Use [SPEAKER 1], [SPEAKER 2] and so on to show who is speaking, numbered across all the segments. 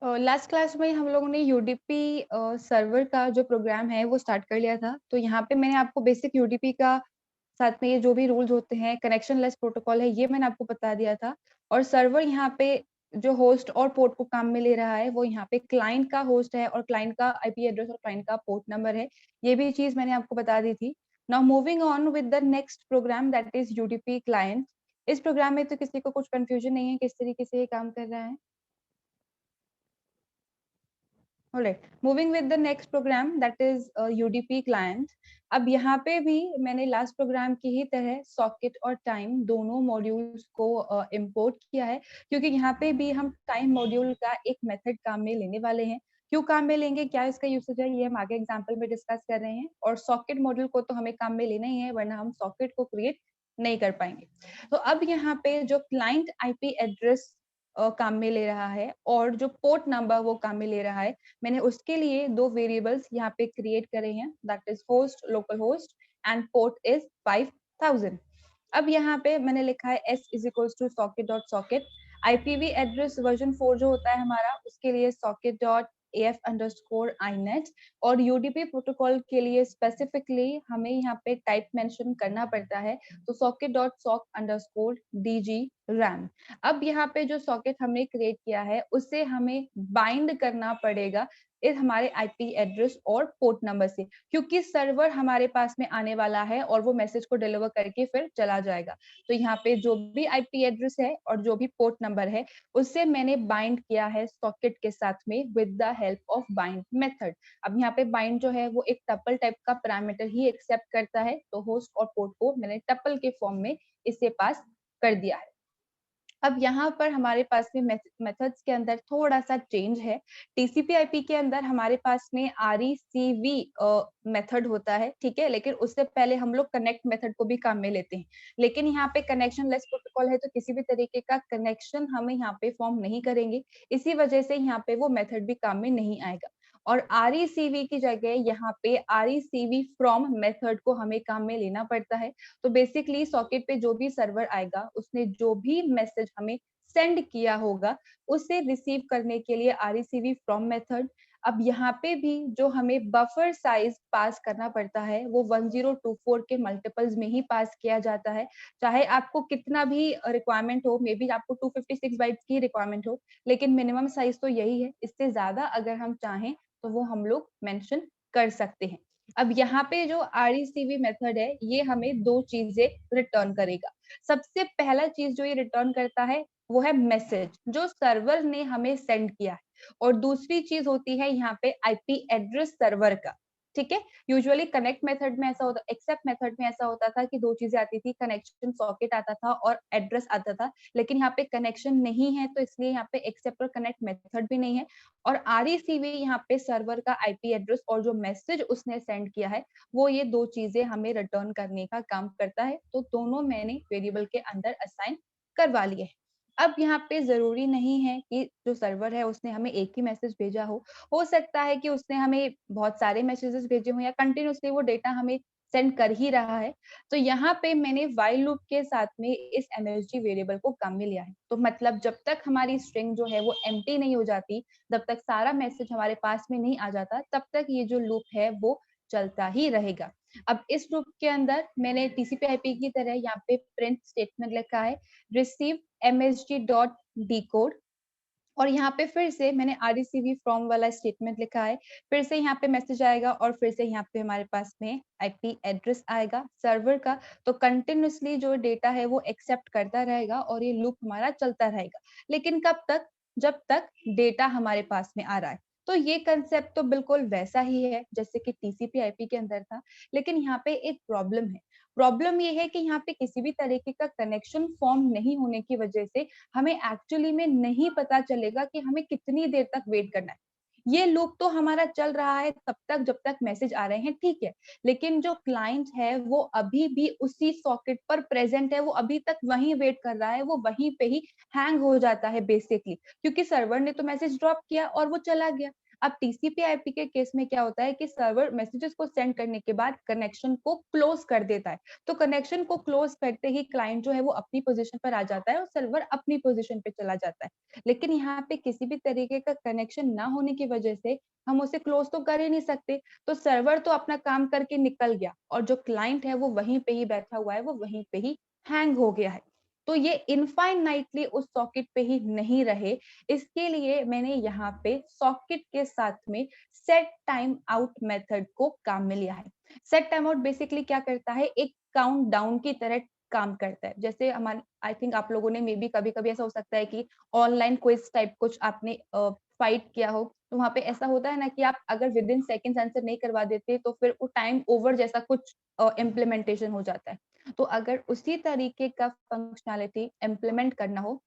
[SPEAKER 1] Last class में हम लोगों ने यूडीपी सर्वर का जो प्रोग्राम है वो स्टार्ट कर लिया था। तो यहाँ पे मैंने आपको बेसिक यूडीपी का साथ में ये जो भी रूल्स होते हैं, कनेक्शन लेस प्रोटोकॉल है, ये मैंने आपको बता दिया था। और सर्वर यहाँ पे जो होस्ट और पोर्ट को काम में ले रहा है, वो यहाँ पे क्लाइंट का होस्ट है और क्लाइंट का आईपी एड्रेस और क्लाइंट का पोर्ट नंबर है। ये भी चीज़ मैंने आपको बता दी थी। Now moving on with the next program that is UDP client. इस प्रोग्राम में तो किसी को कुछ कन्फ्यूजन नहीं है किस तरीके से ये काम कर रहा है? Alright, moving with the next program that is UDP client. अब यहाँ पे भी मैंने लास्ट प्रोग्राम की ही तरह सॉकेट और टाइम दोनों मॉड्यूल्स को इंपोर्ट किया है, क्योंकि यहाँ पे भी हम टाइम मॉड्यूल का एक मेथड काम में लेने वाले हैं। क्यों काम में लेंगे, क्या इसका यूसेज है, ये हम आगे एग्जाम्पल में डिस्कस कर रहे हैं। और सॉकेट मॉड्यूल को तो हमें काम में लेना ही है, वरना हम सॉकेट को क्रिएट नहीं कर पाएंगे। तो अब यहाँ पे जो क्लाइंट आईपी एड्रेस काम में ले रहा है और जो पोर्ट नंबर वो काम में ले रहा है, मैंने उसके लिए दो वेरिएबल्स यहाँ पे क्रिएट करे हैं, that is host, local host, and port is 5000। अब यहाँ पे मैंने लिखा है s is equals to socket dot socket. IPV address version 4 जो होता है हमारा, उसके लिए socket dot F underscore inet. और यूडीपी प्रोटोकॉल के लिए स्पेसिफिकली हमें यहाँ पे टाइप मेंशन करना पड़ता है, तो socket dot sock underscore dgram. अब यहाँ पे जो सॉकेट हमने क्रिएट किया है उसे हमें बाइंड करना पड़ेगा इस हमारे आईपी एड्रेस और पोर्ट नंबर से, क्योंकि सर्वर हमारे पास में आने वाला है और वो मैसेज को डिलीवर करके फिर चला जाएगा। तो यहाँ पे जो भी आईपी एड्रेस है और जो भी पोर्ट नंबर है, उससे मैंने बाइंड किया है सॉकेट के साथ में with the help of bind method. अब यहाँ पे बाइंड जो है वो एक टपल टाइप का पैरामीटर ही एक्सेप्ट करता है, तो होस्ट और पोर्ट को मैंने टपल के फॉर्म में इसे पास कर दिया है। अब यहाँ पर हमारे पास में मेथड्स के अंदर थोड़ा सा चेंज है। टीसीपी आईपी के अंदर हमारे पास में आरईसीवी मेथड होता है, ठीक है, लेकिन उससे पहले हम लोग कनेक्ट मेथड को भी काम में लेते हैं। लेकिन यहाँ पे कनेक्शन लेस प्रोटोकॉल है, तो किसी भी तरीके का कनेक्शन हमें यहाँ पे फॉर्म नहीं करेंगे, इसी वजह से यहाँ पे वो मेथड भी काम में नहीं आएगा। और आरईसीवी की जगह यहाँ पे आरईसीवी फ्रॉम मेथड को हमें काम में लेना पड़ता है। तो बेसिकली सॉकेट पे जो भी सर्वर आएगा, उसने जो भी मैसेज हमें सेंड किया होगा, उसे रिसीव करने के लिए आरईसीवी फ्रॉम मेथड। अब यहाँ पे भी जो हमें बफर साइज पास करना पड़ता है, वो 1024 के मल्टीपल्स में ही पास किया जाता है। चाहे आपको कितना भी रिक्वायरमेंट हो, मे बी आपको 256 बाइट्स की रिक्वायरमेंट हो, लेकिन मिनिमम साइज तो यही है। इससे ज्यादा अगर हम चाहें तो वो हम लोग मेंशन कर सकते हैं। अब यहाँ पे जो आरईसीवी मेथड है, ये हमें दो चीजें रिटर्न करेगा। सबसे पहला चीज जो ये रिटर्न करता है वो है मैसेज जो सर्वर ने हमें सेंड किया है, और दूसरी चीज होती है यहाँ पे आईपी एड्रेस सर्वर का। ठीक है, यूजुअली कनेक्ट मेथड में ऐसा होता, एक्सेप्ट मेथड में ऐसा होता था कि दो चीजें आती थी, कनेक्शन सॉकेट आता था और एड्रेस आता था। लेकिन यहाँ पे कनेक्शन नहीं है, तो इसलिए यहाँ पे एक्सेप्ट और कनेक्ट मेथड भी नहीं है। और आरईसीवी यहाँ पे सर्वर का आईपी एड्रेस और जो मैसेज उसने सेंड किया है, वो ये दो चीजें हमें रिटर्न करने का काम करता है। तो दोनों मैंने वेरिएबल के अंदर असाइन करवा लिए हैं। अब यहाँ पे जरूरी नहीं है कि जो सर्वर है उसने हमें एक ही मैसेज भेजा हो सकता है कि उसने हमें बहुत सारे मैसेजेस भेजे हों, या कंटिन्यूसली वो डेटा हमें सेंड कर ही रहा है। तो यहाँ पे मैंने व्हाइल लूप के साथ में इस एमएसजी वेरिएबल को काम में लिया है। तो मतलब जब तक हमारी स्ट्रिंग जो है वो एम्प्टी नहीं हो जाती, जब तक सारा मैसेज हमारे पास में नहीं आ जाता, तब तक ये जो लूप है वो चलता ही रहेगा। अब इस लूप के अंदर मैंने टीसीपी आईपी की तरह यहाँ पे प्रिंट स्टेटमेंट लिखा है, रिसीव एमएसजी डॉट डिकोड। और यहाँ पे फिर से मैंने आरईसीवी फ्रॉम वाला स्टेटमेंट लिखा है। फिर से यहाँ पे मैसेज आएगा और फिर से यहाँ पे हमारे पास में आईपी एड्रेस आएगा सर्वर का। तो कंटिन्यूसली जो डेटा है वो एक्सेप्ट करता रहेगा और ये लूप हमारा चलता रहेगा। लेकिन कब तक, जब तक डेटा हमारे पास में आ रहा है। तो ये कंसेप्ट तो बिल्कुल वैसा ही है जैसे कि टीसीपी आईपी के अंदर था। लेकिन यहाँ पे एक प्रॉब्लम है। प्रॉब्लम ये है कि यहाँ पे किसी भी तरीके का कनेक्शन फॉर्म नहीं होने की वजह से हमें एक्चुअली में नहीं पता चलेगा कि हमें कितनी देर तक वेट करना है। ये लूप तो हमारा चल रहा है तब तक जब तक मैसेज आ रहे हैं, ठीक है, लेकिन जो क्लाइंट है वो अभी भी उसी सॉकेट पर प्रेजेंट है, वो अभी तक वहीं वेट कर रहा है, वो वहीं पे ही हैंग हो जाता है बेसिकली, क्योंकि सर्वर ने तो मैसेज ड्रॉप किया और वो चला गया। अब टीसीपी आईपी के केस में क्या होता है कि सर्वर मैसेजेस को सेंड करने के बाद कनेक्शन को क्लोज कर देता है। तो कनेक्शन को क्लोज करते ही क्लाइंट जो है वो अपनी पोजीशन पर आ जाता है और सर्वर अपनी पोजीशन पे चला जाता है। लेकिन यहाँ पे किसी भी तरीके का कनेक्शन ना होने की वजह से हम उसे क्लोज तो कर ही नहीं सकते। तो सर्वर तो अपना काम करके निकल गया और जो क्लाइंट है वो वहीं पे ही बैठा हुआ है, वो वहीं पे ही हैंग हो गया है। तो ये इनफाइनाइटली उस सॉकेट पे ही नहीं रहे, इसके लिए मैंने यहाँ पे सॉकेट के साथ में सेट टाइम आउट मेथड को काम में लिया है। सेट टाइम आउट बेसिकली क्या करता है, एक काउंट डाउन की तरह काम करता है। जैसे हमारे आई थिंक आप लोगों ने मे बी कभी-कभी ऐसा हो सकता है कि ऑनलाइन क्विज टाइप कुछ आपने फाइट किया हो, तो वहाँ पे ऐसा होता है ना कि आप अगर विद इन सेकंड्स आंसर नहीं करवा देते तो फिर वो टाइम ओवर जैसा कुछ इम्प्लीमेंटेशन हो जाता है। तो अगर उसी तरीके का फंक्शनैलिटी इम्प्लीमेंट करना हो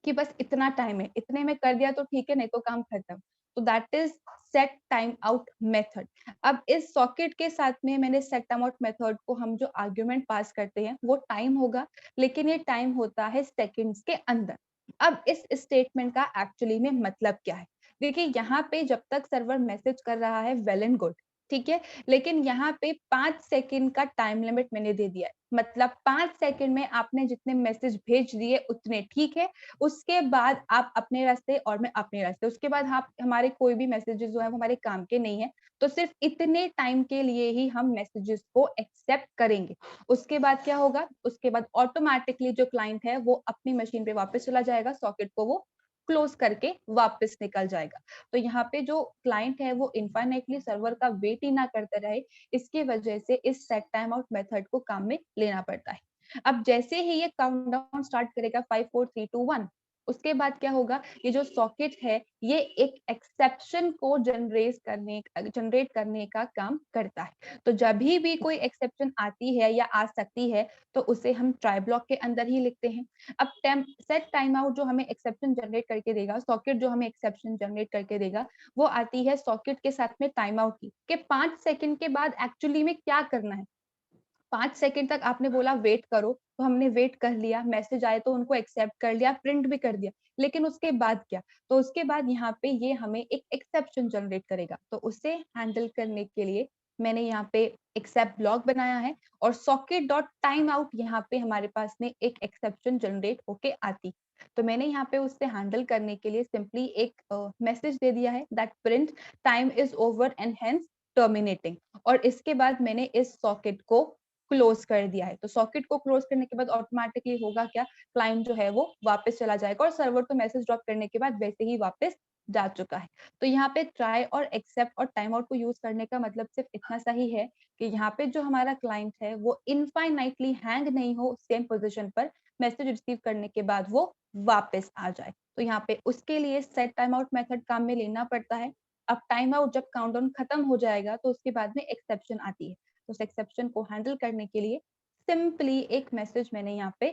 [SPEAKER 1] कि बस इतना टाइम है, इतने में कर दिया तो ठीक है, नहीं तो काम खत्म। तो that is set time out method. अब इस सॉकेट के साथ में मैंने सेट टाइम आउट मेथड को हम जो आर्गुमेंट पास करते हैं, वो टाइम होगा, लेकिन ये टाइम होता है सेकंड्स के अंदर। अब इस स्टेटमेंट का एक्चुअली में मतलब क्या है? देखिए, यहाँ पे जब तक सर्वर मैसेज कर रहा है वेल एंड गुड, ठीक है? लेकिन यहाँ पे 5 सेकंड का टाइम लिमिट मैंने दे दिया है। मतलब 5 सेकंड में आपने जितने मैसेज भेज दिए उतने ठीक है, उसके बाद आप अपने रास्ते और मैं अपने रास्ते, उसके बाद आप हमारे कोई भी मैसेजेस जो है वो हमारे काम के नहीं है, तो सिर्फ इतने टाइम के लिए ही हम मैसेजेस को एक्सेप्ट करेंगे। उसके बाद क्या होगा, उसके बाद ऑटोमेटिकली जो क्लाइंट है वो अपनी मशीन पे वापस चला जाएगा, सॉकेट को वो क्लोज करके वापस निकल जाएगा। तो यहाँ पे जो क्लाइंट है वो इनफाइनाइटली सर्वर का वेट ही ना करते रहे, इसकी वजह से इस सेट टाइम आउट मेथड को काम में लेना पड़ता है। अब जैसे ही ये काउंटडाउन स्टार्ट करेगा 5 4 3 2 1, उसके बाद क्या होगा, ये जो सॉकेट है ये एक एक्सेप्शन को जनरेट करने का काम करता है। तो जब भी कोई एक्सेप्शन आती है या आ सकती है तो उसे हम ट्राई ब्लॉक के अंदर ही लिखते हैं। अब सेट टाइम आउट जो हमें एक्सेप्शन जनरेट करके देगा, सॉकेट जो हमें एक्सेप्शन जनरेट करके देगा, वो आती है सॉकेट के साथ में टाइम आउट की, कि 5 सेकंड के बाद एक्चुअली में क्या करना है। 5 सेकंड तक आपने बोला वेट करो, तो हमने वेट कर लिया, मैसेज आए तो उनको एक्सेप्ट कर लिया, प्रिंट भी कर दिया। लेकिन उसके बाद क्या? तो उसके बाद यहाँ पे ये हमें एक एक्सेप्शन जनरेट करेगा। तो उसे हैंडल करने के लिए मैंने यहाँ पे एक्सेप्ट ब्लॉक बनाया है और सॉकेट डॉट टाइम आउट यहाँ पे हमारे पास में एक एक्सेप्शन जनरेट होके आती। तो मैंने यहाँ पे उससे हैंडल करने के लिए सिंपली एक मैसेज दे दिया है that print time is over and hence terminating, और इसके बाद मैंने इस सॉकेट को क्लोज कर दिया है। तो सॉकेट को क्लोज करने के बाद ऑटोमेटिकली होगा क्या, क्लाइंट जो है वो वापस चला जाएगा और सर्वर तो मैसेज ड्रॉप करने के बाद वैसे ही वापस जा चुका है। तो यहाँ पे ट्राई और एक्सेप्ट और टाइम आउट को यूज करने का मतलब सिर्फ इतना सा ही है कि यहाँ पे जो हमारा क्लाइंट है वो इनफाइनाइटली हैंग नहीं हो, सेम पोजिशन पर मैसेज रिसीव करने के बाद वो वापस आ जाए। तो यहाँ पे उसके लिए सेट टाइम आउट मेथड काम में लेना पड़ता है। अब टाइम आउट जब काउंटडाउन खत्म हो जाएगा तो उसके बाद में एक्सेप्शन आती है। उस एक्सेप्शन को हैंडल करने के लिए सिंपली एक मैसेज मैंने यहाँ पे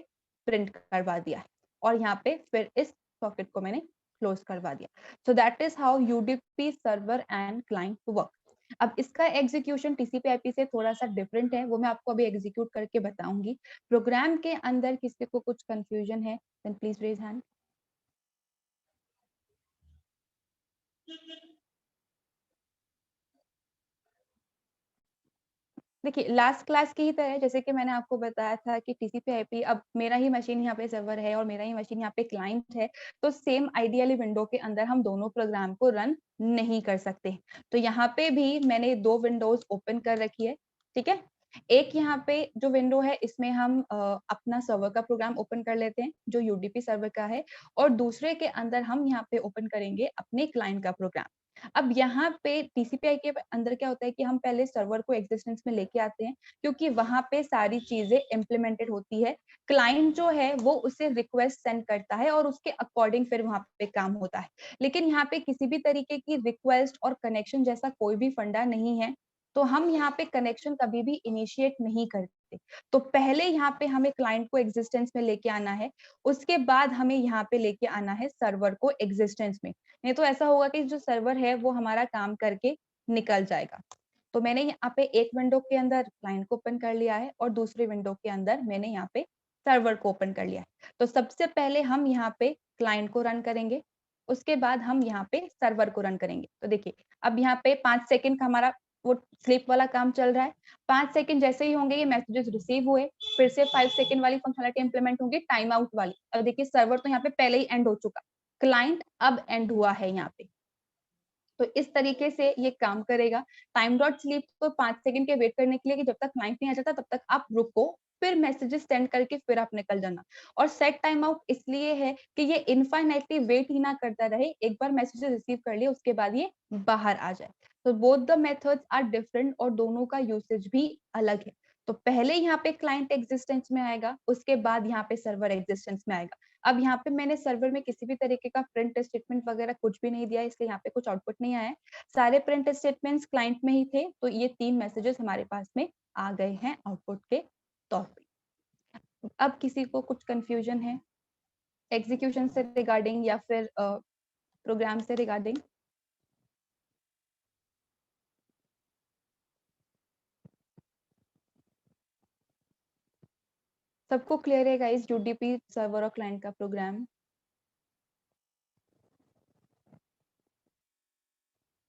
[SPEAKER 1] प्रिंट करवा दिया है और यहाँ पे फिर इस सॉकेट को मैंने क्लोज करवा दिया। So that is how UDP server and client work. अब इसका एग्जीक्यूशन टीसीपी आईपी से थोड़ा सा डिफरेंट है, वो मैं आपको अभी एग्जीक्यूट करके बताऊंगी। प्रोग्राम के अंदर किसी को कुछ कंफ्यूजन है देन प्लीज रेज हैंड। देखिए, लास्ट क्लास की ही तरह जैसे कि मैंने आपको बताया था कि टीसीपी/आईपी, अब मेरा ही मशीन यहाँ पे सर्वर है और मेरा ही मशीन यहाँ पे क्लाइंट है, तो सेम आइडियली विंडो के अंदर हम दोनों प्रोग्राम को रन नहीं कर सकते। तो यहाँ पे भी मैंने 2 विंडोज़ ओपन कर रखी है, ठीक है? एक यहाँ पे जो विंडो है इसमें हम अपना सर्वर का प्रोग्राम ओपन कर लेते हैं, जो यूडीपी सर्वर का है, और दूसरे के अंदर हम यहाँ पे ओपन करेंगे अपने क्लाइंट का प्रोग्राम। अब यहाँ पे टीसीपीआई के अंदर क्या होता है कि हम पहले सर्वर को एग्जिस्टेंस में लेके आते हैं, क्योंकि वहां पे सारी चीजें इम्प्लीमेंटेड होती है। क्लाइंट जो है वो उसे रिक्वेस्ट सेंड करता है और उसके अकॉर्डिंग फिर वहां पे काम होता है। लेकिन यहाँ पे किसी भी तरीके की रिक्वेस्ट और कनेक्शन जैसा कोई भी फंडा नहीं है, तो हम यहाँ पे कनेक्शन कभी भी इनिशिएट नहीं करते। तो पहले यहाँ पे हमें क्लाइंट को एग्जिस्टेंस में लेके आना है, उसके बाद हमें यहाँ पे लेके आना है सर्वर को एग्जिस्टेंस में। नहीं तो ऐसा होगा कि जो सर्वर है वो हमारा काम करके निकल जाएगा। तो मैंने यहाँ पे एक विंडो के अंदर क्लाइंट को ओपन कर लिया है और दूसरी विंडो के अंदर मैंने यहाँ पे सर्वर को ओपन कर लिया है। तो सबसे पहले हम यहाँ पे क्लाइंट को रन करेंगे, उसके बाद हम यहाँ पे सर्वर को रन करेंगे। तो देखिए अब यहाँ पे 5 सेकंड का हमारा वो स्लीप वाला काम चल रहा है। 5 सेकंड जैसे ही होंगे ये मैसेजेस रिसीव हुए, फिर से 5 सेकंड वाली फंक्शनलिटी इंप्लीमेंट होगी टाइम आउट वाली। और देखिए सर्वर तो यहाँ पे पहले ही एंड हो चुका, क्लाइंट अब एंड हुआ है यहाँ पे। तो इस तरीके से ये काम करेगा। टाइम डॉट स्लीप तो 5 सेकंड के वेट करने के लिए कि जब तक क्लाइंट नहीं आ जाता तब तक आप रुको, फिर मैसेजेस सेंड करके फिर आप निकल जाना। और सेट टाइम आउट इसलिए है कि ये इनफाइनाइटली वेट ही ना करता रहे, एक बार मैसेजेस रिसीव कर लिए उसके बाद ये बाहर आ जाए। तो both the methods are different और दोनों का यूसेज भी अलग है। तो पहले यहाँ पे क्लाइंट एग्जिस्टेंस में आएगा, उसके बाद यहाँ पे सर्वर एग्जिस्टेंस में आएगा। अब यहाँ पे मैंने सर्वर में किसी भी तरीके का प्रिंट स्टेटमेंट वगैरह कुछ भी नहीं दिया, इसलिए यहाँ पे कुछ आउटपुट नहीं आया है। सारे प्रिंट स्टेटमेंट्स क्लाइंट में ही थे, तो ये 3 मैसेजेस हमारे पास में आ गए हैं आउटपुट के तौर पे। अब किसी को कुछ कंफ्यूजन है एग्जीक्यूशन से रिगार्डिंग या फिर प्रोग्राम से रिगार्डिंग? सबको क्लियर है गाइस यूडीपी सर्वर और क्लाइंट का program?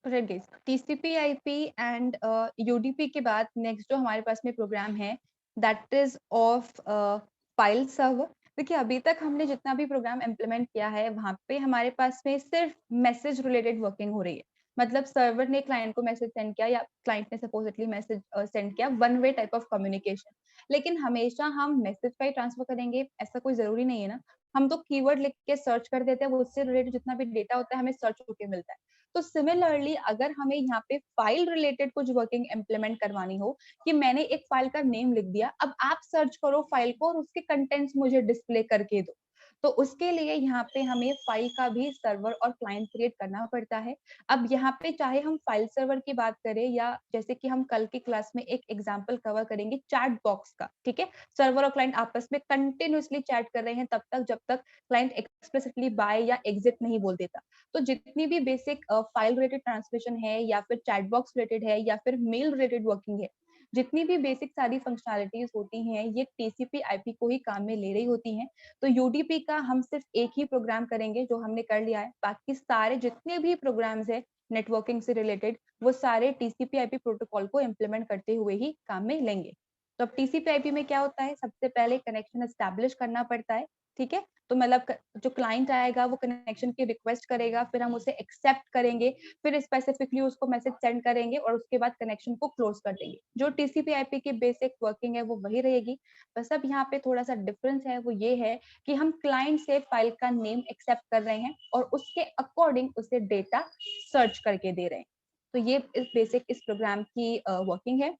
[SPEAKER 1] Right guys, TCP IP and UDP के बाद नेक्स्ट जो हमारे पास में प्रोग्राम है that is of file server. देखिए अभी तक हमने जितना भी प्रोग्राम इम्प्लीमेंट किया है वहां पे हमारे पास में सिर्फ मैसेज रिलेटेड वर्किंग हो रही है। मतलब सर्वर ने क्लाइंट को मैसेज सेंड किया या क्लाइंट ने सपोजिटली मैसेज सेंड किया, one way type of communication. लेकिन हमेशा हम मैसेज का ही ट्रांसफर करेंगे ऐसा कोई जरूरी नहीं है ना। हम तो कीवर्ड लिख के सर्च कर देते हैं, वो उससे रिलेटेड जितना भी डेटा होता है हमें सर्च होके मिलता है। तो सिमिलरली अगर हमें यहाँ पे फाइल रिलेटेड कुछ वर्किंग इम्प्लीमेंट करवानी हो कि मैंने एक फाइल का नेम लिख दिया, अब आप सर्च करो फाइल को और उसके कंटेंट्स मुझे डिस्प्ले करके दो, तो उसके लिए यहाँ पे हमें फाइल का भी सर्वर और क्लाइंट क्रिएट करना पड़ता है। अब यहाँ पे चाहे हम फाइल सर्वर की बात करें या जैसे कि हम कल की क्लास में एक एग्जाम्पल कवर करेंगे चैट बॉक्स का, ठीक है, सर्वर और क्लाइंट आपस में कंटिन्यूअसली चैट कर रहे हैं तब तक जब तक क्लाइंट एक्सप्लिसिटली बाय या एग्जिट नहीं बोल देता। तो जितनी भी बेसिक फाइल रिलेटेड ट्रांसलेशन है या फिर चैट बॉक्स रिलेटेड है या फिर मेल रिलेटेड वर्किंग है, जितनी भी बेसिक सारी फंक्शनैलिटीज होती हैं ये टीसीपी आईपी को ही काम में ले रही होती हैं। तो यूडीपी का हम सिर्फ एक ही प्रोग्राम करेंगे जो हमने कर लिया है, बाकी सारे जितने भी प्रोग्राम्स है नेटवर्किंग से रिलेटेड वो सारे टीसीपी आईपी प्रोटोकॉल को इम्प्लीमेंट करते हुए ही काम में लेंगे। तो अब टीसीपी आईपी में क्या होता है, सबसे पहले कनेक्शन एस्टैब्लिश करना पड़ता है, ठीक है। तो मतलब जो क्लाइंट आएगा वो कनेक्शन की रिक्वेस्ट करेगा, फिर हम उसे एक्सेप्ट करेंगे, फिर स्पेसिफिकली उसको मैसेज सेंड करेंगे और उसके बाद कनेक्शन को क्लोज कर देंगे। जो टीसीपी आईपी की बेसिक वर्किंग है वो वही रहेगी। बस अब यहाँ पे थोड़ा सा डिफरेंस है, वो ये है कि हम क्लाइंट से फाइल का नेम एक्सेप्ट कर रहे हैं और उसके अकॉर्डिंग उसे डेटा सर्च करके दे रहे हैं। तो ये इस बेसिक इस प्रोग्राम की वर्किंग है।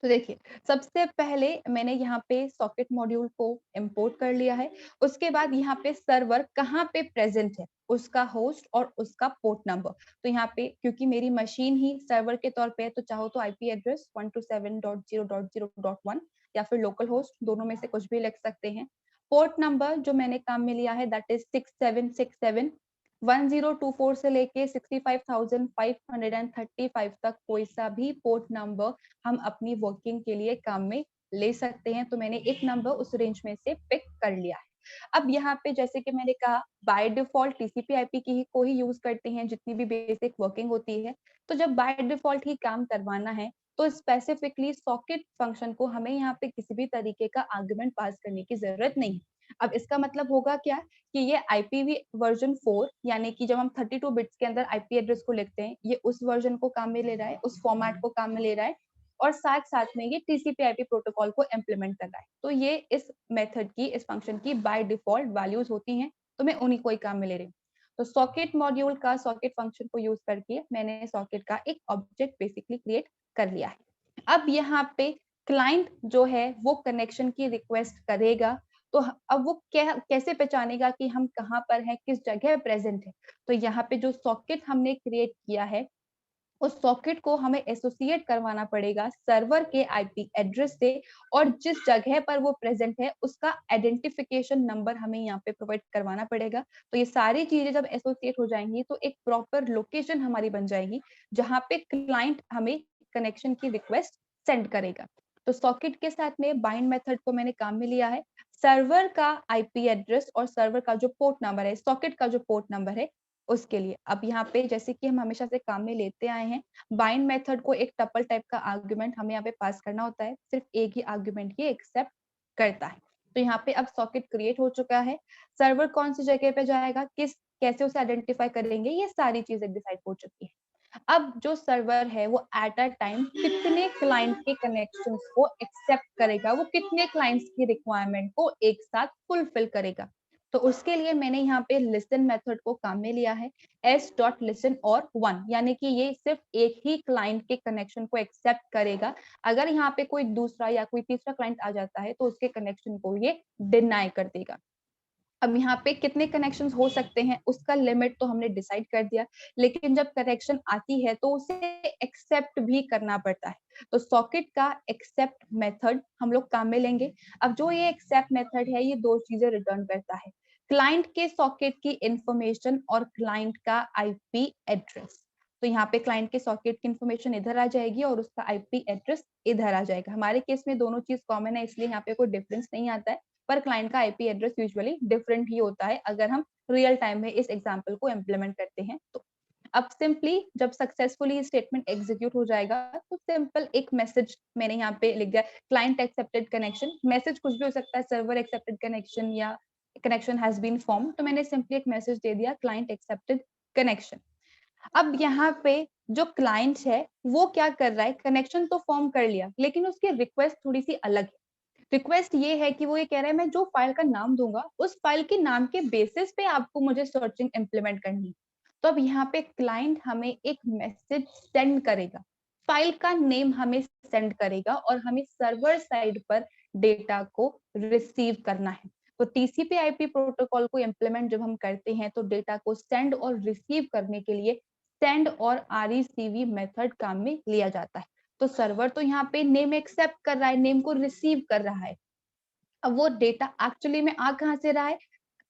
[SPEAKER 1] तो देखिए सबसे पहले मैंने यहाँ पे सॉकेट मॉड्यूल को इंपोर्ट कर लिया है। उसके बाद यहाँ पे सर्वर कहाँ पे प्रेजेंट है, उसका होस्ट और उसका पोर्ट नंबर। तो यहाँ पे क्योंकि मेरी मशीन ही सर्वर के तौर पे है तो चाहो तो आईपी एड्रेस 127.0.0.1 या फिर लोकल होस्ट, दोनों में से कुछ भी लिख सकते हैं। पोर्ट नंबर जो मैंने काम में लिया है दैट इज 6767। 1024 से लेके 65,535 तक कोई सा भी पोर्ट नंबर हम अपनी वर्किंग के लिए काम में ले सकते हैं। तो मैंने एक नंबर उस रेंज में से पिक कर लिया है। अब यहाँ पे जैसे कि मैंने कहा बाय डिफॉल्ट टीसीपी आईपी की ही को ही यूज करते हैं जितनी भी बेसिक वर्किंग होती है। तो जब बाय डिफॉल्ट ही काम करवाना है तो स्पेसिफिकली सॉकेट फंक्शन को हमें यहाँ पे किसी भी तरीके का आर्गुमेंट पास करने की जरूरत नहीं। अब इसका मतलब होगा क्या कि ये IPv वर्जन 4 यानी कि जब हम 32 बिट्स के अंदर आईपी एड्रेस को लिखते हैं ये उस वर्जन को काम में ले रहा है, उस फॉर्मेट को काम में ले रहा है और साथ साथ में ये टीसीपी आईपी प्रोटोकॉल को इम्प्लीमेंट कर रहा है। तो ये इस मेथड की इस फंक्शन की बाय डिफॉल्ट वैल्यूज होती हैं, तो मैं उन्हीं को ही काम में ले रही हूँ। तो सॉकेट मॉड्यूल का सॉकेट फंक्शन को यूज करके मैंने सॉकेट का एक ऑब्जेक्ट बेसिकली क्रिएट कर लिया है। अब यहाँ पे क्लाइंट जो है वो कनेक्शन की रिक्वेस्ट करेगा, तो अब वो कैसे पहचानेगा कि हम कहाँ पर हैं, किस जगह प्रेजेंट है। तो यहाँ पे जो सॉकेट हमने क्रिएट किया है उस सॉकेट को हमें एसोसिएट करवाना पड़ेगा सर्वर के आईपी एड्रेस से और जिस जगह पर वो प्रेजेंट है उसका आइडेंटिफिकेशन नंबर हमें यहाँ पे प्रोवाइड करवाना पड़ेगा। तो ये सारी चीजें जब एसोसिएट हो जाएंगी तो एक प्रॉपर लोकेशन हमारी बन जाएगी जहाँ पे क्लाइंट हमें कनेक्शन की रिक्वेस्ट सेंड करेगा। तो सॉकेट के साथ में बाइंड मेथड को मैंने काम में लिया है। सर्वर का आईपी एड्रेस और सर्वर का जो पोर्ट नंबर है, सॉकेट का जो पोर्ट नंबर है उसके लिए। अब यहाँ पे जैसे कि हम हमेशा से काम में लेते आए हैं, बाइंड मेथड को एक टपल टाइप का आर्गुमेंट हमें यहाँ पे पास करना होता है, सिर्फ एक ही आर्गुमेंट ही एक्सेप्ट करता है। तो यहाँ पे अब सॉकेट क्रिएट हो चुका है, सर्वर कौन सी जगह पे जाएगा, कैसे उसे आइडेंटिफाई करेंगे, ये सारी चीजें डिसाइड हो चुकी है। अब जो सर्वर है वो एट अ टाइम कितने क्लाइंट के कनेक्शंस को एक्सेप्ट करेगा, वो कितने क्लाइंट्स की रिक्वायरमेंट को एक साथ फुलफिल करेगा। तो उसके लिए मैंने यहाँ पे लिसन मेथड को काम में लिया है, s.listen और 1, यानी कि ये सिर्फ एक ही क्लाइंट के कनेक्शन को एक्सेप्ट करेगा। अगर यहाँ पे कोई दूसरा या कोई तीसरा क्लाइंट आ जाता है तो उसके कनेक्शन को ये डिनाई कर देगा। अब यहाँ पे कितने कनेक्शंस हो सकते हैं उसका लिमिट तो हमने डिसाइड कर दिया, लेकिन जब कनेक्शन आती है तो उसे एक्सेप्ट भी करना पड़ता है। तो सॉकेट का एक्सेप्ट मेथड हम लोग काम में लेंगे। अब जो ये एक्सेप्ट मेथड है ये दो चीजें रिटर्न करता है, क्लाइंट के सॉकेट की इंफॉर्मेशन और क्लाइंट का आईपी एड्रेस। तो यहाँ पे क्लाइंट के सॉकेट की इंफॉर्मेशन इधर आ जाएगी और उसका आईपी एड्रेस इधर आ जाएगा। हमारे केस में दोनों चीज कॉमन है इसलिए यहाँ पे कोई डिफरेंस नहीं आता है, पर क्लाइंट का आईपी एड्रेस यूजुअली डिफरेंट ही होता है अगर हम रियल टाइम में इस एग्जांपल को इम्प्लीमेंट करते हैं तो। अब सिंपली जब सक्सेसफुली स्टेटमेंट एग्जीक्यूट हो जाएगा तो सिंपल एक मैसेज मैंने यहाँ पे लिख दिया, क्लाइंट एक्सेप्टेड कनेक्शन। मैसेज कुछ भी हो सकता है, सर्वर एक्सेप्टेड कनेक्शन या कनेक्शन हैज बीन फॉर्म, तो मैंने सिंपली एक मैसेज दे दिया क्लाइंट एक्सेप्टेड कनेक्शन। अब यहाँ पे जो क्लाइंट है वो क्या कर रहा है, कनेक्शन तो फॉर्म कर लिया लेकिन उसकी रिक्वेस्ट थोड़ी सी अलग है। रिक्वेस्ट ये है कि वो ये कह रहा है मैं जो फाइल का नाम दूंगा उस फाइल के नाम के बेसिस पे आपको मुझे सर्चिंग इंप्लीमेंट करनी है। तो अब यहाँ पे क्लाइंट हमें एक मैसेज सेंड करेगा, फाइल का नेम हमें सेंड करेगा और हमें सर्वर साइड पर डेटा को रिसीव करना है। तो टीसीपी आईपी प्रोटोकॉल को इम्प्लीमेंट जब हम करते हैं तो डेटा को सेंड और रिसीव करने के लिए सेंड और आरईसीवी मेथड काम में लिया जाता है। तो सर्वर तो यहाँ पे नेम एक्सेप्ट कर रहा है, नेम को रिसीव कर रहा है। अब वो डेटा एक्चुअली में आ कहाँ से रहा है,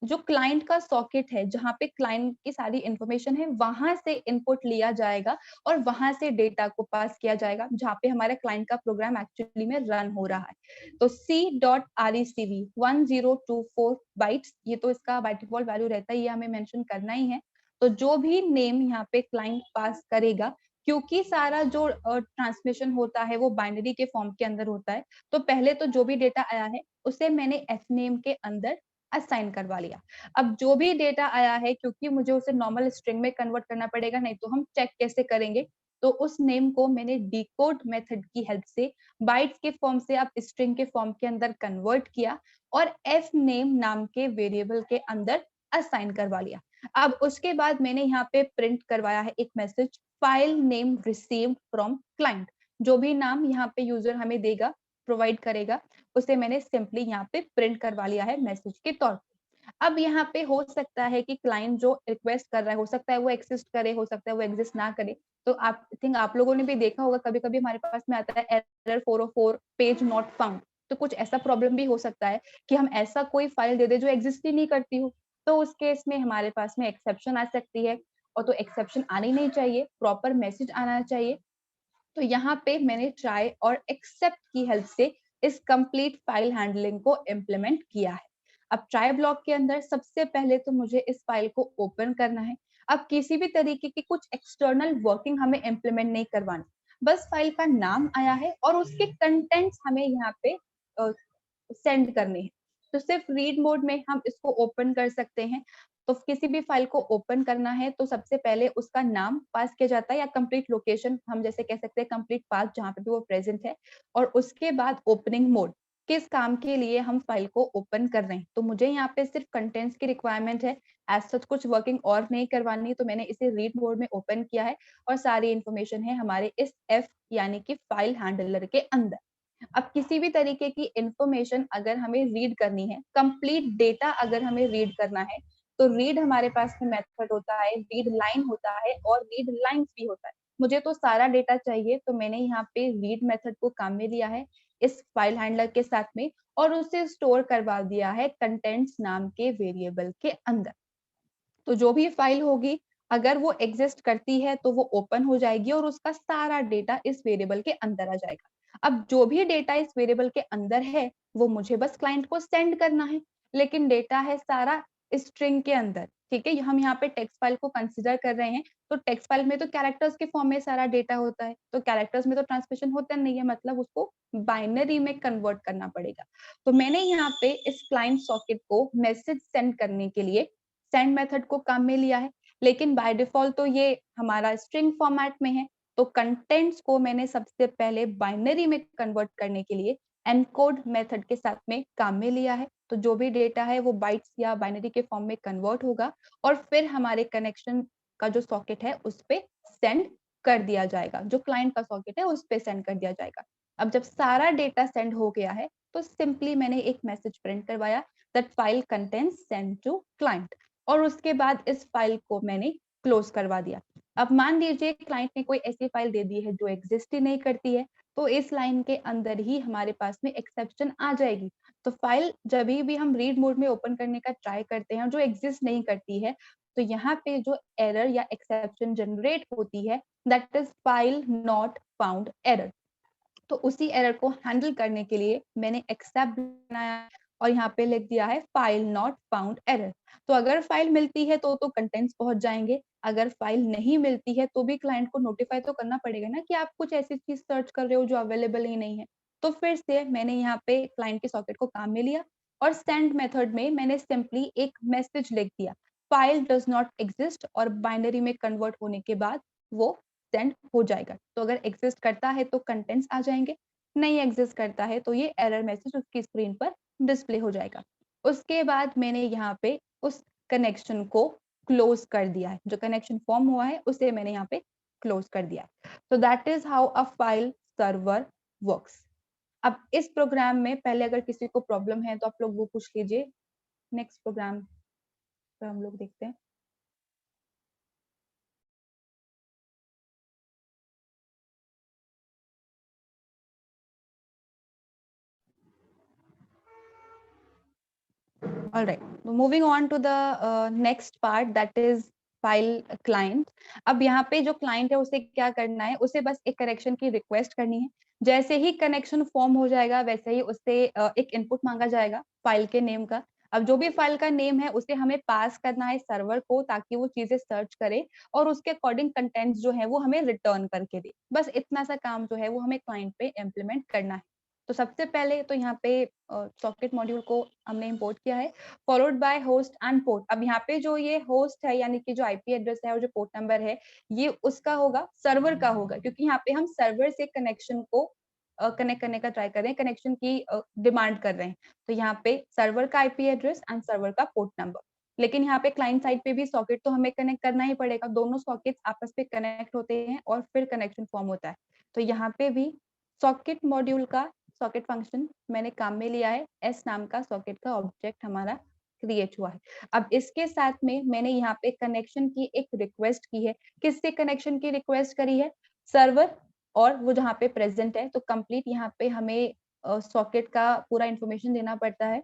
[SPEAKER 1] जो क्लाइंट का सॉकेट है जहाँ पे क्लाइंट की सारी इंफॉर्मेशन है वहां से इनपुट लिया जाएगा और वहां से डेटा को पास किया जाएगा जहाँ पे हमारे क्लाइंट का प्रोग्राम एक्चुअली में रन हो रहा है। तो C.RECV 1024 बाइट्स, ये तो इसका बाय डिफॉल्ट वैल्यू रहता है, ये हमें मेंशन करना ही है। तो जो भी नेम यहाँ पे क्लाइंट पास करेगा, क्योंकि सारा जो ट्रांसमिशन होता है वो बाइनरी के फॉर्म के अंदर होता है, तो पहले तो जो भी डेटा आया है उसे मैंने एफ नेम के अंदर असाइन करवा लिया। अब जो भी डेटा आया है, क्योंकि मुझे उसे नॉर्मल स्ट्रिंग में कन्वर्ट करना पड़ेगा, नहीं तो हम चेक कैसे करेंगे, तो उस नेम को मैंने डिकोड मेथड की हेल्प से बाइट्स के फॉर्म से अब स्ट्रिंग के फॉर्म के अंदर कन्वर्ट किया और एफ नेम नाम के वेरिएबल के अंदर असाइन करवा लिया। अब उसके बाद मैंने यहाँ पे प्रिंट करवाया है एक message, file name received from client. जो भी नाम यहाँ पे यूजर हमें देगा, प्रोवाइड करेगा, उसे मैंने सिंपली यहाँ पे प्रिंट करवा लिया है मैसेज के तौर पे। अब यहाँ पे हो सकता है कि क्लाइंट जो रिक्वेस्ट कर रहा है, हो सकता है वो एक्सिस्ट करे, हो सकता है वो एग्जिस्ट ना करे। तो आप थिंक आप लोगों ने भी देखा होगा, कभी कभी हमारे पास में आता है एरर 404 पेज नॉट फाउंड। तो कुछ ऐसा प्रॉब्लम भी हो सकता है कि हम ऐसा कोई फाइल दे दे जो एग्जिस्ट ही नहीं करती हो, तो उस केस में हमारे पास में एक्सेप्शन आ सकती है। और तो एक्सेप्शन आनी नहीं चाहिए, प्रॉपर मैसेज आना चाहिए। तो यहाँ पे मैंने ट्राई और एक्सेप्ट की हेल्प से इस कंप्लीट फाइल हैंडलिंग को इम्प्लीमेंट किया है। अब ट्राई ब्लॉक के अंदर सबसे पहले तो मुझे इस फाइल को ओपन करना है। अब किसी भी तरीके की कुछ एक्सटर्नल वर्किंग हमें इम्प्लीमेंट नहीं करवानी, बस फाइल का नाम आया है और उसके कंटेंट्स हमें यहाँ पे सेंड करने हैं। तो सिर्फ रीड मोड में हम इसको ओपन कर सकते हैं। तो किसी भी फाइल को ओपन करना है तो सबसे पहले उसका नाम पास किया जाता है या कंप्लीट लोकेशन, हम जैसे कह सकते हैं कंप्लीट पाथ जहाँ पे भी वो प्रेजेंट है, और उसके बाद ओपनिंग मोड, किस काम के लिए हम फाइल को ओपन कर रहे हैं। तो मुझे यहाँ पे सिर्फ कंटेंट्स की रिक्वायरमेंट है, एज सच कुछ वर्किंग और नहीं करवानी, तो मैंने इसे रीड मोड में ओपन किया है और सारी इंफॉर्मेशन है हमारे इस एफ यानी कि फाइल हैंडलर के अंदर। अब किसी भी तरीके की इंफॉर्मेशन अगर हमें रीड करनी है, कंप्लीट डेटा अगर हमें रीड करना है, तो रीड हमारे पास में मेथड होता है, रीड लाइन होता है और रीड लाइंस भी होता है। मुझे तो सारा डेटा चाहिए, तो मैंने यहाँ पे रीड मेथड को काम में लिया है इस फाइल हैंडलर के साथ में और उसे स्टोर करवा दिया है कंटेंट्स नाम के वेरिएबल के अंदर। तो जो भी फाइल होगी अगर वो एग्जिस्ट करती है तो वो ओपन हो जाएगी और उसका सारा डेटा इस वेरिएबल के अंदर आ जाएगा। अब जो भी डेटा इस वेरिएबल के अंदर है वो मुझे बस क्लाइंट को सेंड करना है, लेकिन डेटा है सारा स्ट्रिंग के अंदर, ठीक है? हम यहाँ पे टेक्स्ट फाइल को कंसीडर कर रहे हैं, तो टेक्स्ट फाइल में तो कैरेक्टर्स के फॉर्म में सारा डेटा होता है, तो कैरेक्टर्स में तो ट्रांसलेशन होता नहीं है, मतलब उसको बाइनरी में कन्वर्ट करना पड़ेगा। तो मैंने यहाँ पे इस क्लाइंट सॉकेट को मैसेज सेंड करने के लिए सेंड मेथड को काम में लिया है, लेकिन बाय डिफॉल्ट तो ये हमारा स्ट्रिंग फॉर्मेट में है, तो कंटेंट्स को मैंने सबसे पहले बाइनरी में कन्वर्ट करने के लिए एनकोड मेथड के साथ में काम में लिया है। तो जो भी डेटा है वो बाइट्स या बाइनरी के फॉर्म में कन्वर्ट होगा और फिर हमारे कनेक्शन का जो सॉकेट है उस पे सेंड कर दिया जाएगा, जो क्लाइंट का सॉकेट है उस पे सेंड कर दिया जाएगा। अब जब सारा डेटा सेंड हो गया है तो सिंपली मैंने एक मैसेज प्रिंट करवाया that file contents send to client, और उसके बाद इस फाइल को मैंने क्लोज करवा दिया। अब मान लीजिए क्लाइंट ने कोई ऐसी फाइल दे दी है जो एग्जिस्ट ही नहीं करती है, तो इस लाइन के अंदर ही हमारे पास में एक्सेप्शन आ जाएगी। तो फाइल जब भी हम रीड मोड में ओपन करने का ट्राई करते हैं जो एग्जिस्ट नहीं करती है, तो यहाँ पे जो एरर या एक्सेप्शन जनरेट होती है that is file not found error. तो उसी एरर को हैंडल करने के लिए मैंने एक्सेप्ट बनाया और यहाँ पे लिख दिया है फाइल नॉट फाउंड एरर। तो अगर फाइल मिलती है तो कंटेंट्स पहुंच जाएंगे, अगर फाइल नहीं मिलती है तो भी क्लाइंट को नोटिफाई तो करना पड़ेगा ना कि आप कुछ ऐसी चीज सर्च कर रहे हो जो अवेलेबल ही नहीं है। तो फिर से मैंने यहाँ पे क्लाइंट के सॉकेट को काम में लिया और सेंड मेथड में मैंने सिंपली एक मैसेज लिख दिया फाइल डज नॉट एग्जिस्ट, और बाइनरी में कन्वर्ट होने के बाद वो सेंड हो जाएगा। तो अगर एग्जिस्ट करता है तो कंटेंट्स आ जाएंगे, नहीं एग्जिस्ट करता है तो ये एरर मैसेज उसकी स्क्रीन पर डिस्प्ले हो जाएगा। उसके बाद मैंने यहाँ पे उस कनेक्शन को क्लोज कर दिया है, जो कनेक्शन फॉर्म हुआ है उसे मैंने यहाँ पे क्लोज कर दिया है। तो that is how a file server works. अब इस प्रोग्राम में पहले अगर किसी को प्रॉब्लम है तो आप लोग वो पूछ लीजिए, नेक्स्ट प्रोग्राम पर हम लोग देखते हैं। All right, moving on to the next part, that is file client. अब यहाँ पे जो क्लाइंट है उसे क्या करना है, उसे बस एक कनेक्शन की रिक्वेस्ट करनी है। जैसे ही कनेक्शन फॉर्म हो जाएगा वैसे ही उससे एक इनपुट मांगा जाएगा फाइल के नेम का। अब जो भी फाइल का नेम है उसे हमें पास करना है सर्वर को, ताकि वो चीजें सर्च करे और उसके अकॉर्डिंग कंटेंट्स जो है वो हमें रिटर्न करके दे। बस इतना सा काम जो है वो हमें क्लाइंट पे इम्प्लीमेंट करना है। तो सबसे पहले तो यहाँ पे सॉकेट मॉड्यूल को हमने इंपोर्ट किया है, followed by host and port. अब यहाँ पे जो ये होस्ट है यानी कि जो आईपी एड्रेस है और जो पोर्ट नंबर है ये उसका होगा, सर्वर का होगा, क्योंकि यहाँ पे हम सर्वर से कनेक्शन को कनेक्ट करने का ट्राई कर रहे हैं, कनेक्शन की डिमांड कर रहे हैं। तो यहाँ पे सर्वर का आईपी एड्रेस एंड सर्वर का पोर्ट नंबर। लेकिन यहाँ पे क्लाइंट साइड पे भी सॉकेट तो हमें कनेक्ट करना ही पड़ेगा, दोनों सॉकेट आपस में कनेक्ट होते हैं और फिर कनेक्शन फॉर्म होता है। तो यहाँ पे भी सॉकेट मॉड्यूल का सॉकेट फंक्शन मैंने काम में लिया है, एस नाम का सॉकेट का ऑब्जेक्ट हमारा क्रिएट हुआ है। अब इसके साथ में मैंने यहाँ पे कनेक्शन की एक रिक्वेस्ट की है। किससे कनेक्शन की रिक्वेस्ट करी है? सर्वर, और वो जहाँ पे प्रेजेंट है। तो कंप्लीट यहाँ पे हमें सॉकेट का पूरा इंफॉर्मेशन देना पड़ता है।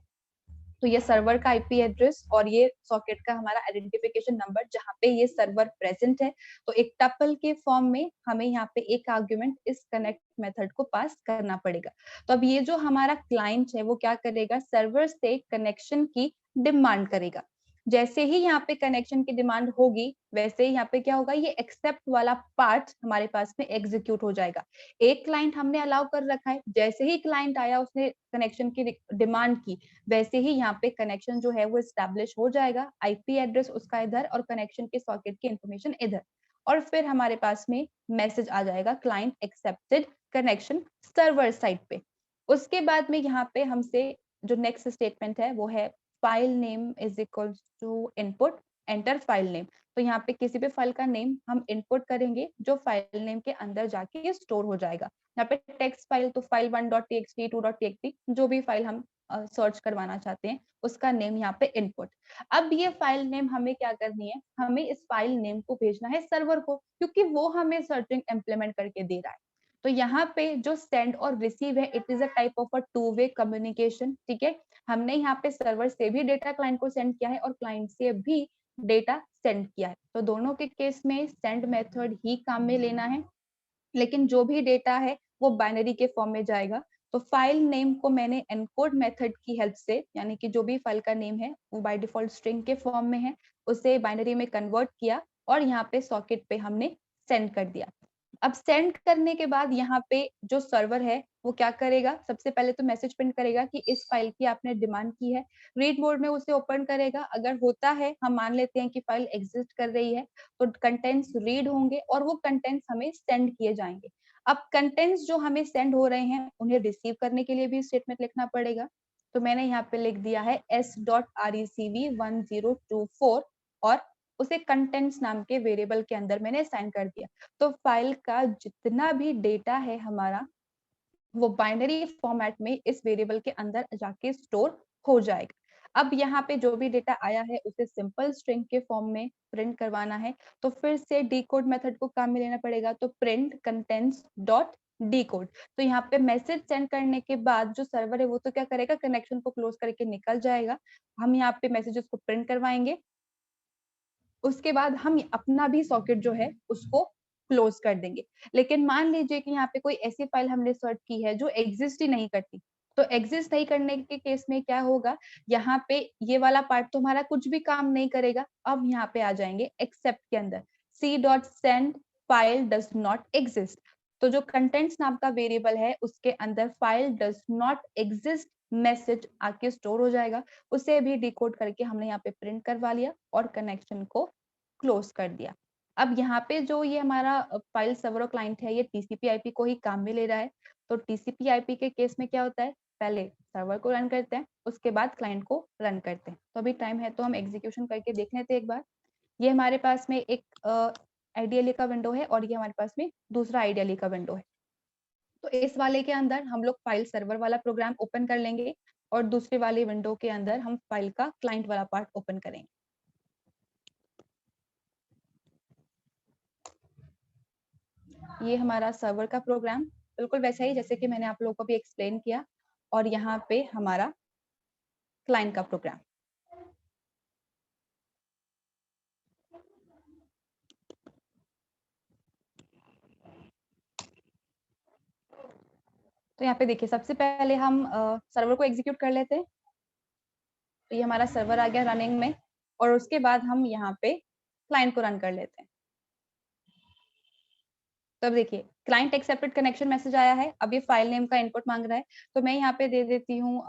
[SPEAKER 1] तो ये सर्वर का आईपी एड्रेस और ये सॉकेट का हमारा आइडेंटिफिकेशन नंबर जहाँ पे ये सर्वर प्रेजेंट है। तो एक टपल के फॉर्म में हमें यहाँ पे एक आर्ग्यूमेंट इस कनेक्ट मेथड को पास करना पड़ेगा। तो अब ये जो हमारा क्लाइंट है वो क्या करेगा, सर्वर से कनेक्शन की डिमांड करेगा। जैसे ही यहाँ पे कनेक्शन की डिमांड होगी वैसे ही यहाँ पे क्या होगा, ये एक्सेप्ट वाला पार्ट हमारे पास में एग्जीक्यूट हो जाएगा। एक क्लाइंट हमने अलाउ कर रखा है, जैसे ही क्लाइंट आया उसने कनेक्शन की डिमांड की, वैसे ही यहाँ पे कनेक्शन जो है वो स्टैब्लिश हो जाएगा, आईपी एड्रेस उसका इधर और कनेक्शन के सॉकेट की इंफॉर्मेशन इधर, और फिर हमारे पास में मैसेज आ जाएगा client accepted connection server side पे। उसके बाद में यहाँ पे हमसे जो नेक्स्ट स्टेटमेंट है वो है file name is equal to input enter file name. तो यहाँ पे किसी भी फाइल का नेम हम इनपुट करेंगे जो फाइल नेम के अंदर जाके स्टोर हो जाएगा। यहाँ पे टेक्स्ट फाइल तो फाइल 1.txt 2.txt जो भी फाइल हम सर्च करवाना चाहते हैं उसका नेम यहाँ पे इनपुट। अब ये फाइल नेम हमें क्या करनी है, हमें इस फाइल नेम को भेजना है सर्वर को, क्योंकि वो हमें सर्चिंग इम्प्लीमेंट करके दे रहा है। तो यहाँ पे जो सेंड और रिसीव है it is a type of a two way communication. ठीक है, हमने यहाँ पे सर्वर से भी डेटा क्लाइंट को सेंड किया है और क्लाइंट से भी डेटा सेंड किया है। तो दोनों के केस में सेंड मेथड ही काम में लेना है। लेकिन जो भी डेटा है वो बाइनरी के फॉर्म में जाएगा। तो फाइल नेम को मैंने एनकोड मेथड की हेल्प से, यानी कि जो भी फाइल का नेम है वो बाय डिफॉल्ट स्ट्रिंग के फॉर्म में है, उसे बाइनरी में कन्वर्ट किया और यहाँ पे सॉकेट पे हमने सेंड कर दिया। अब सेंड करने के बाद यहाँ पे जो सर्वर है वो क्या करेगा, सबसे पहले तो मैसेज प्रिंट करेगा कि इस फाइल की आपने डिमांड की है। रीड मोड में उसे ओपन करेगा, अगर होता है, हम मान लेते हैं कि फाइल एग्जिस्ट कर रही है, तो कंटेंट्स रीड होंगे और वो कंटेंट्स हमें सेंड किए जाएंगे। अब कंटेंट्स जो हमें सेंड हो रहे हैं उन्हें रिसीव करने के लिए भी स्टेटमेंट लिखना पड़ेगा। तो मैंने यहाँ पे लिख दिया है s.recv1024 और उसे कंटेंट्स नाम के वेरिएबल के अंदर मैंने असाइन कर दिया। तो फाइल का जितना भी डेटा है हमारा वो बाइनरी फॉर्मेट में इस वेरिएबल के अंदर जाके स्टोर हो जाएगा। अब यहाँ पे जो भी डेटा आया है उसे सिंपल स्ट्रिंग के फॉर्म में प्रिंट करवाना है, तो फिर से डीकोड मेथड को काम में लेना पड़ेगा। तो प्रिंट कंटेंट्स डॉट डीकोड। तो यहाँ पे मैसेज सेंड करने के बाद जो सर्वर है वो तो क्या करेगा, कनेक्शन को क्लोज करके निकल जाएगा। हम यहाँ पे मैसेजेस को प्रिंट करवाएंगे, उसके बाद हम अपना भी सॉकेट जो है उसको क्लोज कर देंगे। लेकिन मान लीजिए कि यहाँ पे कोई ऐसी फाइल हमने सर्च की है जो एग्जिस्ट ही नहीं करती, तो एग्जिस्ट नहीं करने के केस में क्या होगा, यहाँ पे ये वाला पार्ट तो हमारा कुछ भी काम नहीं करेगा। अब यहाँ पे आ जाएंगे एक्सेप्ट के अंदर, c.send file does not exist. तो जो कंटेंट्स नाम का वेरिएबल है उसके अंदर file does not exist message आके स्टोर हो जाएगा। उसे भी डिकोड करके हमने यहाँ पे प्रिंट करवा लिया और कनेक्शन को क्लोज कर दिया। अब यहाँ पे जो ये हमारा फाइल सर्वर क्लाइंट है ये टीसीपी आईपी को ही काम में ले रहा है। तो टीसीपी आईपी के केस में क्या होता है, पहले सर्वर को रन करते हैं उसके बाद क्लाइंट को रन करते हैं। तो अभी टाइम है तो हम एग्जीक्यूशन करके देख लेते हैं एक बार। ये हमारे पास में एक आइडियली का विंडो है और ये हमारे पास में दूसरा आइडियली का विंडो है। तो इस वाले के अंदर हम लोग फाइल सर्वर वाला प्रोग्राम ओपन कर लेंगे और दूसरे वाले विंडो के अंदर हम फाइल का क्लाइंट वाला पार्ट ओपन करेंगे। ये हमारा सर्वर का प्रोग्राम बिल्कुल वैसा ही जैसे कि मैंने आप लोगों को भी एक्सप्लेन किया, और यहाँ पे हमारा क्लाइंट का प्रोग्राम। तो यहाँ पे देखिए सबसे पहले हम सर्वर को एग्जीक्यूट कर लेते हैं। तो ये हमारा सर्वर आ गया रनिंग में, और उसके बाद हम यहाँ पे क्लाइंट को रन कर लेते हैं। तो अब देखिए क्लाइंट एक्सेप्टेड कनेक्शन मैसेज आया है। अब ये फाइल नेम का इनपुट मांग रहा है, तो मैं यहाँ पे दे देती हूँ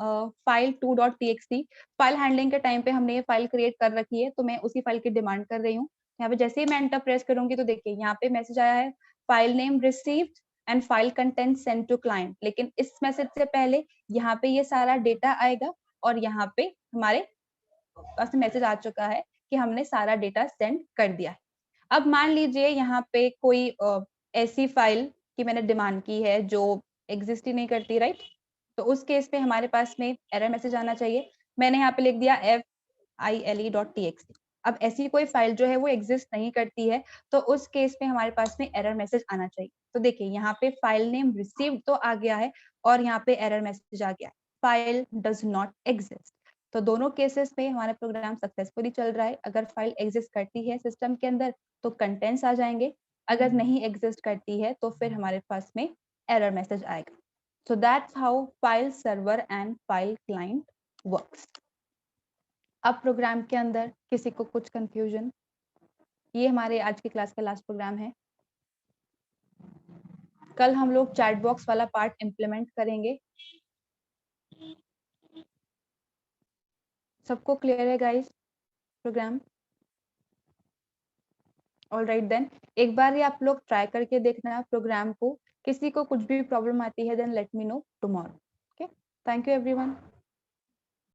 [SPEAKER 1] file2.txt। फाइल हैंडलिंग के टाइम पे हमने ये फाइल क्रिएट कर रखी है, तो मैं उसी फाइल की डिमांड कर रही हूँ। यहाँ पे जैसे ही मैं एंटर प्रेस करूंगी तो देखिए यहाँ पे मैसेज आया है file name received and file content send to client. लेकिन इस मैसेज से पहले यहाँ पे ये सारा डेटा आएगा और यहाँ पे हमारे पास मैसेज आ चुका है कि हमने सारा डेटा सेंड कर दिया है। अब मान लीजिए यहाँ पे कोई ऐसी फाइल की मैंने डिमांड की है जो एग्जिस्ट ही नहीं करती, राइट? तो उस केस में हमारे पास में एरर मैसेज आना चाहिए। मैंने यहाँ पे लिख दिया file.txt। अब ऐसी कोई फाइल जो है वो एग्जिस्ट नहीं करती है, तो उस केस में हमारे पास में एरर मैसेज आना चाहिए। तो देखिए यहाँ पे फाइल नेम रिसीव्ड तो आ गया है और यहाँ पे एरर मैसेज आ गया है, फाइल डज नॉट एग्जिस्ट। तो दोनों केसेस में हमारा प्रोग्राम सक्सेसफुली चल रहा है। अगर फाइल एग्जिस्ट करती है सिस्टम के अंदर तो कंटेंट्स आ जाएंगे, अगर नहीं एग्जिस्ट करती है तो फिर हमारे पास में एरर मैसेज आएगा। So that's how file server and file client works. अब प्रोग्राम के अंदर किसी को कुछ कंफ्यूजन? ये हमारे आज की क्लास का लास्ट प्रोग्राम है। कल हम लोग चैट बॉक्स वाला पार्ट इम्प्लीमेंट करेंगे। सबको क्लियर है guys program? All right then, एक बार ही आप लोग ट्राई करके देखना प्रोग्राम को। किसी को कुछ भी प्रॉब्लम आती है then let me know tomorrow. Okay, thank you everyone.